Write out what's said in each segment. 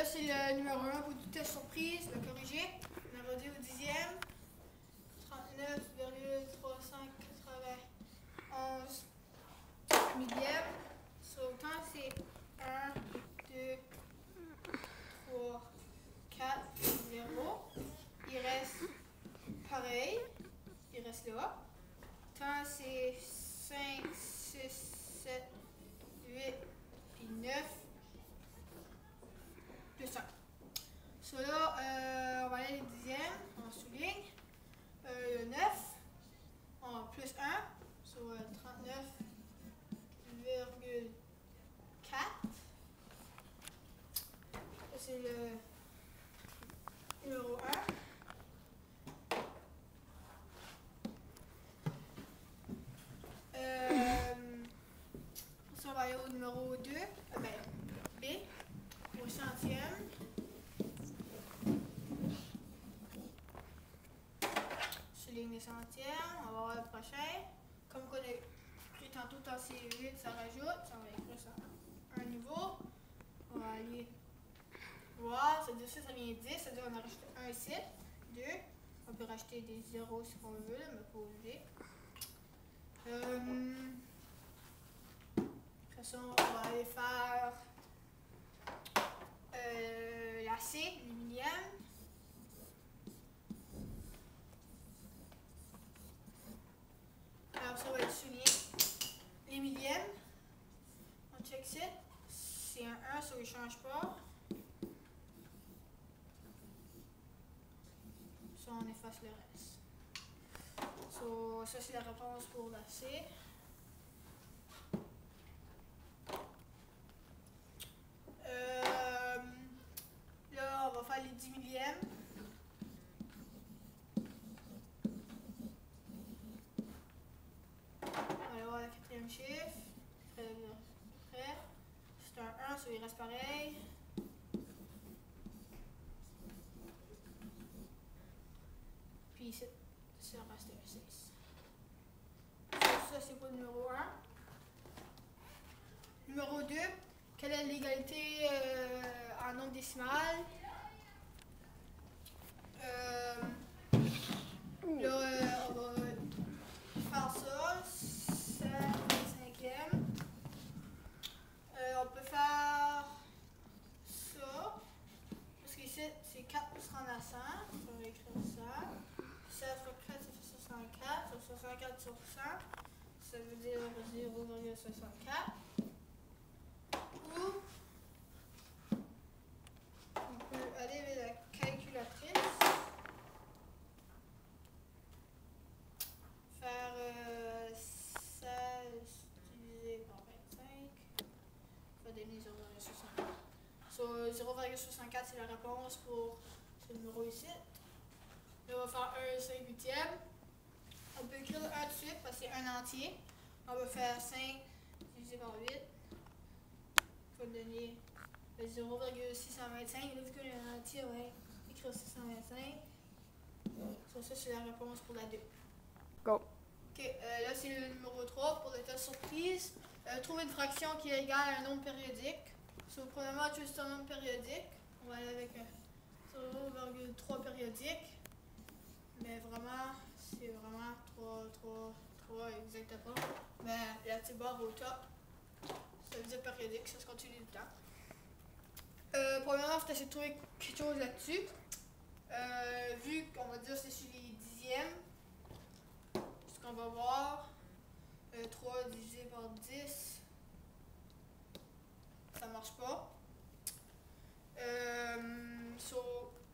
là, c'est le numéro 1 pour toute test surprise, le corrigé. Numéro 2 au 10e. 39,391 millième. Sur le temps, c'est 1, 2, 3, 4, 0. Il reste pareil. Il reste là. Temps, c'est 5, 6, 7, 8, puis 9. Plus 1. So là, on va aller les dixièmes. On souligne. Le 9. On a plus 1. Sur 39,4. C'est le numéro 1. Ça, on va aller au numéro 2. B. Au centième. Souligne les centièmes. On va voir le prochain. Comme on a écrit tantôt dans C8, ça rajoute. Ça, on va écrire ça un niveau. On va aller voir. Ça veut dire ça vient 10. Ça veut dire qu'on a rajouté un ici. 2. On peut rajouter des zéros si on veut, mais pas obligé. Après ça, on va aller faire la C, les millièmes. Alors ça va être souligné. Les millièmes. On check ça. C'est un 1, ça ne change pas. Ça, on efface le reste. So, ça, c'est la réponse pour la C. Là, on va faire les 10 millièmes. On va aller voir le quatrième chiffre. Prêt. C'est un 1, ça il reste pareil. Puis ici, ça reste un 6. Ça, c'est pour le numéro 1. Numéro 2, quelle est l'égalité en nombre décimal? Là, on va faire ça, 5e. On peut faire ça, parce qu'ici, c'est 4 plus 30 à 100. On va écrire ça. Ça fait 4, ça fait 64. Ça fait 64 sur 100. Ça veut dire 0,64. Ou on peut aller avec la calculatrice. Faire 16 divisé par 25. Ça va donner 0,64. So, 0,64 c'est la réponse pour ce numéro ici. Là, on va faire 1 5/8. On peut écrire le 1 de suite parce que c'est un entier. On va faire 5 divisé par 8. Ça va donner 0,625. Là, vu que le entier, on va écrire 625. Ça, c'est la réponse pour la 2. Go. Ok, là, c'est le numéro 3 pour le test surprise. Trouver une fraction qui est égale à un nombre périodique. So, premièrement, juste un nombre périodique. On va aller avec 0,3 périodique. Mais vraiment, c'est vraiment 3 exactement. Mais la petite barre au top, ça veut dire périodique, ça se continue tout le temps. Premièrement, il faut essayer de trouver quelque chose là-dessus. Vu qu'on va dire que c'est sur les dixièmes, ce qu'on va voir, 3 divisé par 10, ça marche pas.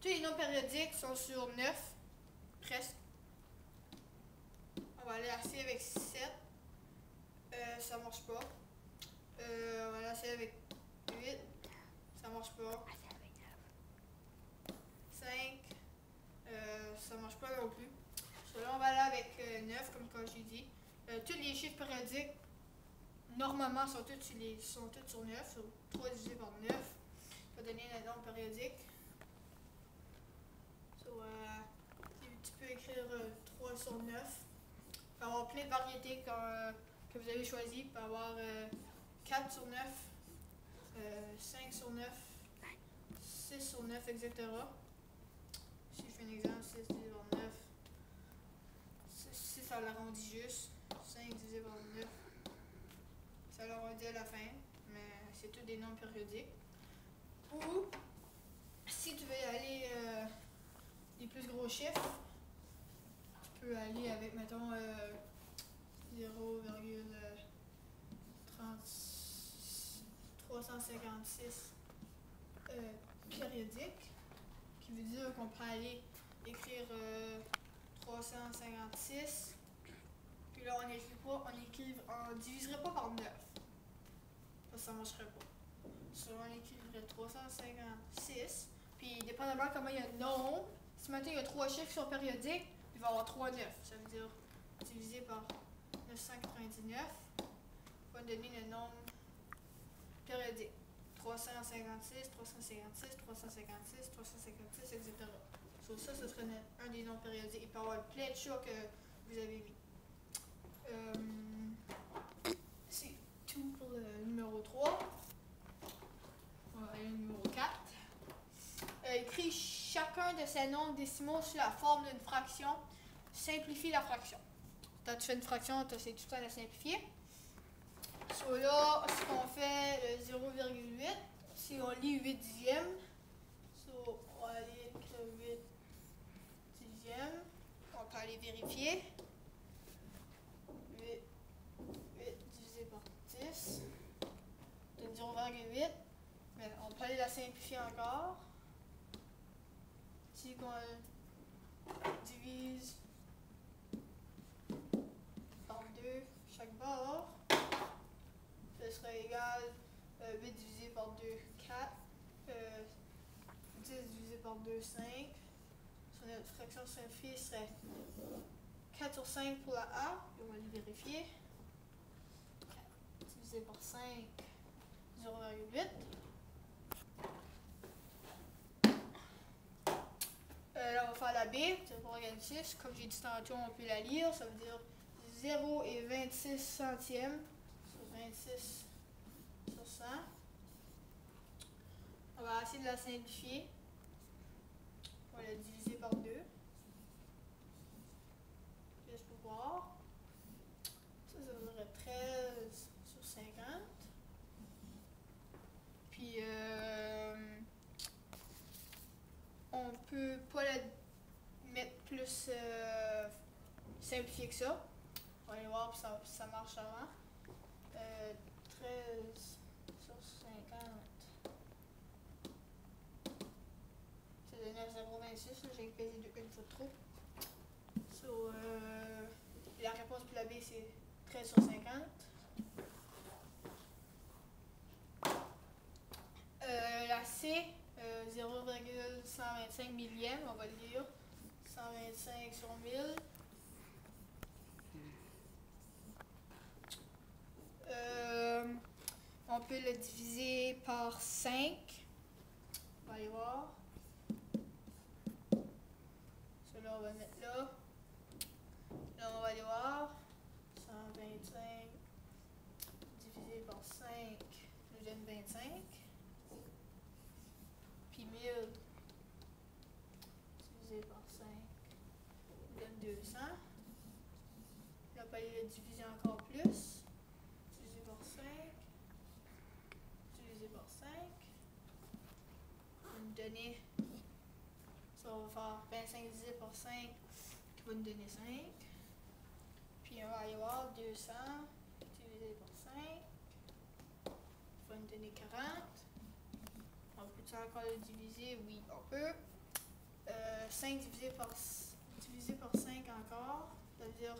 Tous les nombres périodiques sont sur 9, presque. On va aller assez avec 7, ça marche pas. On va aller assez avec 8, ça marche pas. 5, ça marche pas non plus. Là, on va aller avec 9, comme j'ai dit. Tous les chiffres périodiques, normalement, sont tous sur 9. So, 3 divisé par 9 va donner le nombre périodique. So, tu peux écrire 3 sur 9. Il peut y avoir plein de variétés que vous avez choisies. Il peut y avoir 4 sur 9, 5 sur 9, 6 sur 9, etc. Si je fais un exemple, 6 divisé par 9, si ça l'arrondit juste, 5 divisé par 9, ça l'arrondit à la fin, mais c'est tous des nombres périodiques. Ou, si tu veux aller des plus gros chiffres, tu peux aller avec, mettons, 0,356 périodique, qui veut dire qu'on peut aller écrire 356, puis là on n'écrit pas, on diviserait pas par 9, parce que ça ne marcherait pas. On écrirait 356, puis dépendamment comment il y a de nombre, si maintenant il y a 3 chiffres qui sont périodiques, il va y avoir 3 9, ça veut dire divisé par 999, va donner le nombre périodique. 356, 356, 356, 356, etc. So, ça, ce serait un des nombres périodiques. Il peut y avoir plein de choix que vous avez mis. C'est tout pour le numéro 3. On va aller au numéro 4. Écris chacun de ces nombres décimaux sur la forme d'une fraction. Simplifie la fraction. Quand tu fais une fraction, tu essaies tout le temps de la simplifier. So là, ce qu'on fait, le 0,8, si on lit 8 dixièmes, so, on va aller écrire 8 dixièmes, on peut aller vérifier. 8 divisé par 10, donne 0,8, mais on peut aller la simplifier encore. Si on divise par 2 chaque bord, ce serait égal 8 divisé par 2, 4. 10 divisé par 2, 5. Sur notre fraction simplifiée, ce serait 4 sur 5 pour la A. On va le vérifier. 4 divisé par 5, 0,8. Là, on va faire la B, c'est pour regarder 6. Comme j'ai dit tantôt, on peut la lire. Ça veut dire 0 et 26 centièmes. Sur 26 sur 100. On va essayer de la simplifier. On va la diviser par 2. Juste pour voir. Ça donnerait 13 sur 50. Puis, on peut pas la mettre plus simplifiée que ça. On va aller voir si ça marche avant. 13 sur 50. Ça donne 0,26. J'ai pesé une fois trop. So, la réponse pour la B, c'est 13 sur 50. La C, 0,125 millième, on va le lire. 125 sur 1000. On peut le diviser par 5. On va aller voir. Celui-là, on va le mettre là. Là, on va aller voir. 125 divisé par 5 nous donne 25. Puis 1000 divisé par 5 nous donne 200. Là, on peut aller le diviser encore plus. Divisé par 5. Divisé par 5. Ça va nous donner. Ça, on va faire 25 divisé par 5 qui va nous donner 5. Puis on va aller voir 200 divisé par 5. Ça va nous donner 40. On peut-tu encore le diviser? Oui, on peut. 5 divisé par 5 encore. C'est-à-dire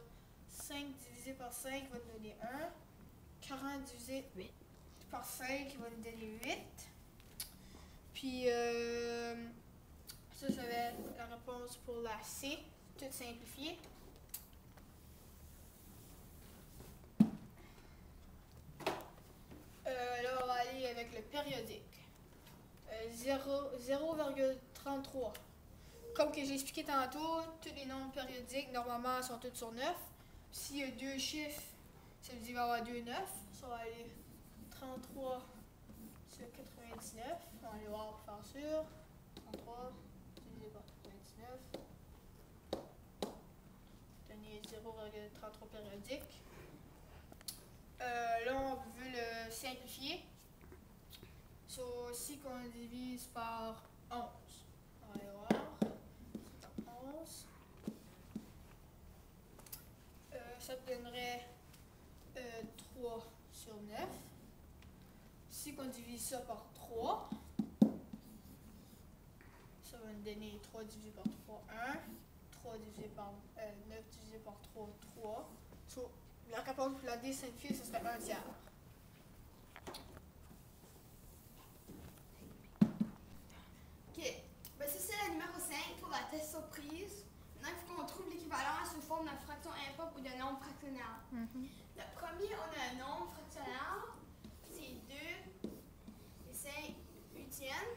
5 divisé par 5 va nous donner 1. 40 divisé par 5 va nous donner 8. Puis ça va être la réponse pour la C, toute simplifiée. Là, on va aller avec le périodique. 0,33. Comme que j'ai expliqué tantôt, tous les nombres périodiques, normalement, sont tous sur 9. S'il y a deux chiffres, ça veut dire qu'il va y avoir 2 9. Ça va aller 33 sur 99. On va aller voir pour faire sûr. 33 divisé par 99. Donner 0,33 périodique. Là, on veut le simplifier. So, si on divise par 11, on va aller voir. 11. Ça donnerait 3 sur 9. Si on divise ça par 3, ça va nous donner 3 divisé par 3, 1. 3 divisé par 9 divisé par 3, 3. So, la réponse pour la D simplifiée, ce serait 1 tiers. OK. Ben, ça, c'est la numéro 5 pour la test surprise. Maintenant, il faut qu'on trouve l'équivalent sous forme de fraction impropre ou de nombre fractionnaire. Le premier, on a un nombre fractionnaire. C'est 2 et 5 huitièmes.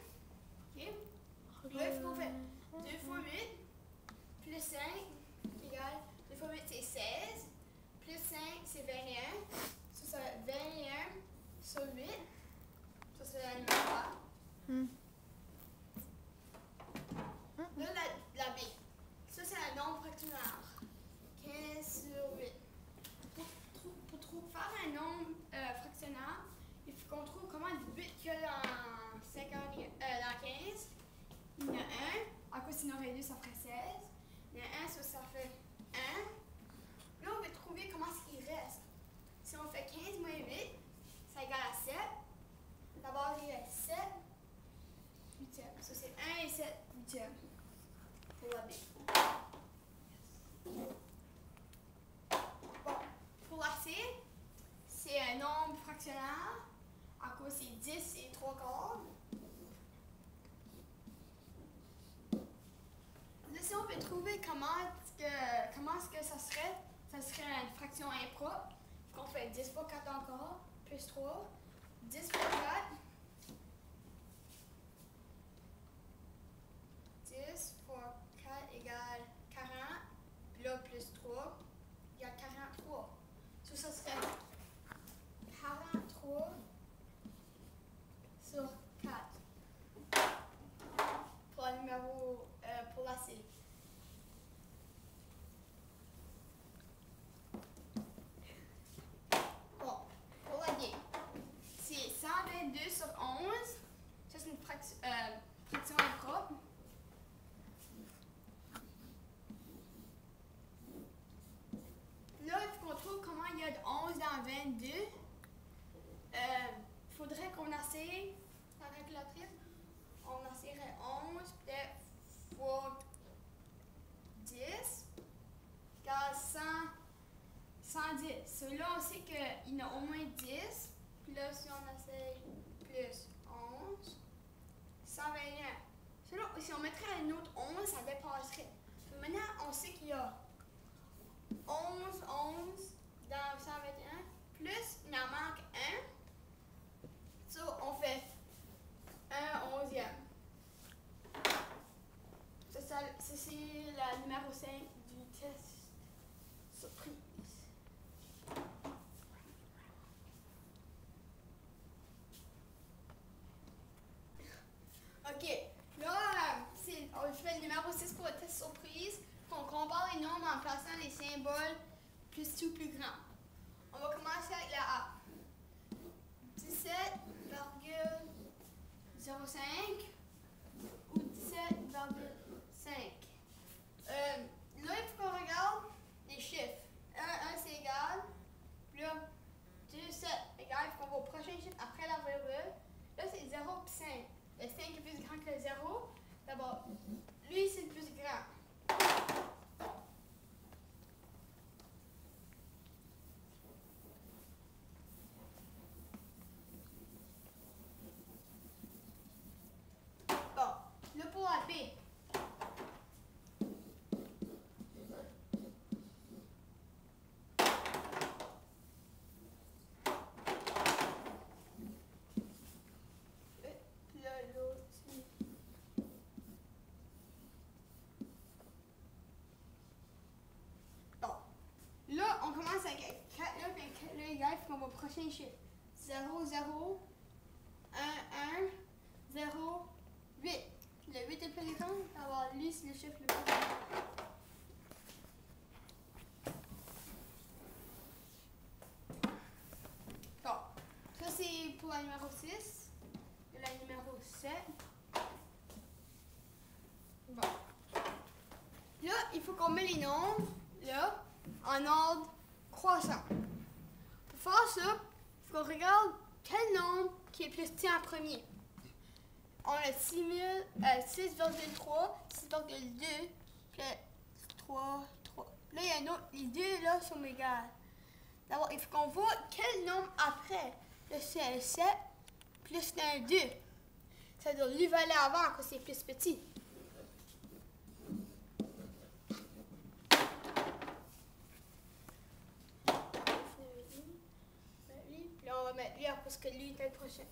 OK? Là, il faut qu'on fait 2 fois 8 plus 5 égale 2 fois 8, c'est 16. Plus 5, c'est 21. Ça, c'est 21 sur 8. Ça, c'est la numéro A. Là, la B. Ça, c'est un nombre fractionnaire. 15 sur 8. Pour faire un nombre fractionnaire, il faut qu'on trouve comment de 8 qu'il y a dans 15. Il y en a 1. À cause sinon réduit, ça ferait 16. Il y en a 1, ça fait 1. Là, on va trouver comment ce qu'il reste. Si on fait 15 moins 8, ça égale à 7. D'abord, il y a 7 huitièmes. Ça, c'est 1 et 7 huitièmes pour la B. Bon, pour la C, c'est un nombre fractionnaire. À cause c'est 10 et 3 quarts. Là, si on peut trouver comment est-ce que ça serait une fraction impropre. On fait 10 fois 4 encore, plus 3. 10 fois 4. 10 fois 4 égale 40. Puis là, plus 3 égale 43. Ça serait 43 sur 4. Pour la numéro, pour la C. Bon, pour la D. C'est 122 sur 11. Ça, c'est une fraction impropre. Là, il faut qu'on trouve comment il y a de 11 dans 22. Il faudrait qu'on essaye la calculatrice. On essayerait 11 peut-être fois 10 égale 110. So, là, on sait qu'il y en a au moins 10. Puis là, si on essaye plus 11, 121. So, là, si on mettrait un autre 11, ça dépasserait. So, maintenant, on sait qu'il y a 11 dans 121, plus il en manque 1. So, on fait 1 onzième. Ça, c'est la numéro 5 du test surprise. OK. Là, on fait le numéro 6 pour le test surprise. On compare les nombres en plaçant les symboles plus tout plus grand. On va commencer avec la A. 17,05 ou 17,5. Là, il faut qu'on regarde les chiffres. 1 c'est égal. Puis là, 2, 7 égal. Il faut qu'on va au prochain chiffre après la virgule. Là, c'est 0 puis 5. Le 5 est plus grand que le 0. D'abord, lui, c'est le plus grand. Bon, là pour la B. Puis là, l'autre. Bon. Là, on commence avec 4 là, puis 4 là égal, puis on va au prochain chiffre. 0, 0, 1, 0, 8. Le 8 est le plus grand, alors lui, c'est le chiffre le plus grand. Bon, ça c'est pour la numéro 6. Et la numéro 7. Bon. Là, il faut qu'on mette les nombres, là, en ordre croissant. Pour faire ça, il faut qu'on regarde quel nombre qui est plus petit en premier. On a 6,3, 6,2, puis 3, 3. Là, il y a un autre, les deux là sont égales. D'abord, il faut qu'on voit quel nombre après. Là, c'est un 7, plus un 2. Ça doit lui valer avant, que c'est plus petit. Puis là, on va mettre lui parce que lui est le prochain.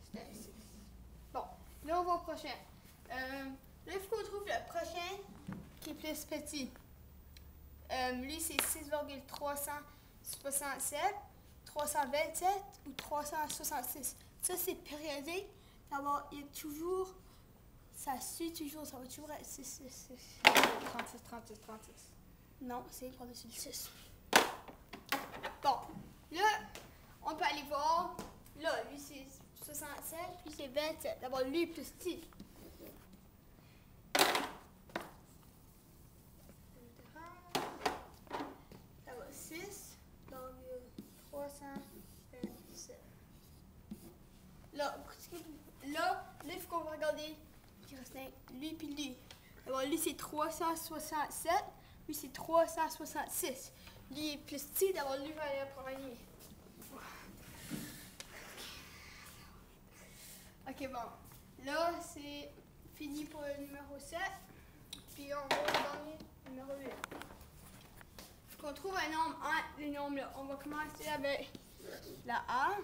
C'était un 6. Bon, là, on va au prochain. Là, il faut qu'on trouve le prochain qui est plus petit. Lui, c'est 6,367, 327 ou 366. Ça, c'est périodique. D'abord, il y a toujours, ça suit toujours, ça va toujours être 6, 6, 6. 36, 36, 36. Non, c'est par-dessus le 6. Bon, là, on peut aller voir. Là, lui, c'est 67, puis c'est 27. D'abord, lui est plus petit. Ça va 6, donc 327. Là, il faut qu'on va regarder. Il reste lui puis lui. D'abord, lui, c'est 367, lui, c'est 366. Lui est plus petit, d'abord, lui va aller en premier. Ok, bon. Là, c'est fini pour le numéro 7. Puis on va au dernier, numéro 8. Faut qu'on trouve un nombre entre les nombres là. On va commencer avec la A.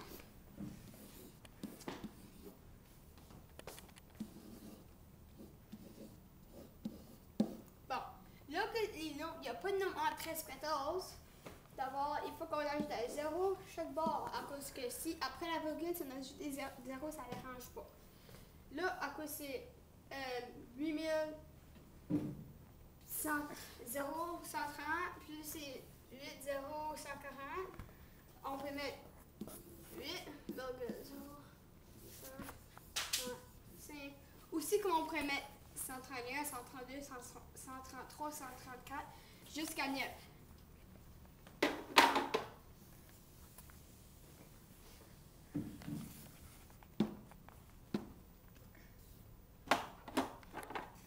Bon. Là, il n'y a pas de nombre entre 13 et 14. D'abord, il faut qu'on ajoute un 0 chaque bord. À cause que si, après la virgule, si on ajoute des 0, ça ne dérange pas. Là, à cause c'est 8130, plus c'est 80140. On peut mettre 8,0,5. Aussi, comme on pourrait mettre 131, 132, 133, 134, jusqu'à 9.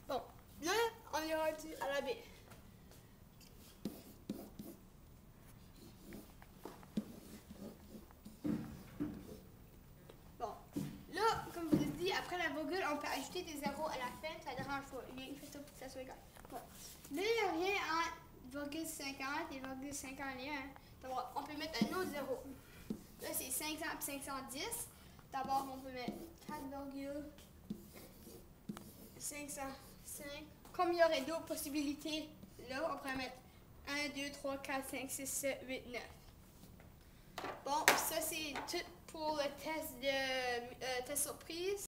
Bon, là, on est rendu à la B. Bon, là, comme je vous ai dit, après la virgule, on peut ajouter des zéros à la fin, ça ne dérange pas. Il fait ça pour que ça soit égal. Bon. Là, il n'y a rien entre virgule 50 et virgule 51. D'abord, on peut mettre un autre zéro. Là, c'est 500 et 510. D'abord, on peut mettre 4,505. Comme il y aurait d'autres possibilités, là, on pourrait mettre 1, 2, 3, 4, 5, 6, 7, 8, 9. Bon, ça, c'est tout pour le test de test surprise.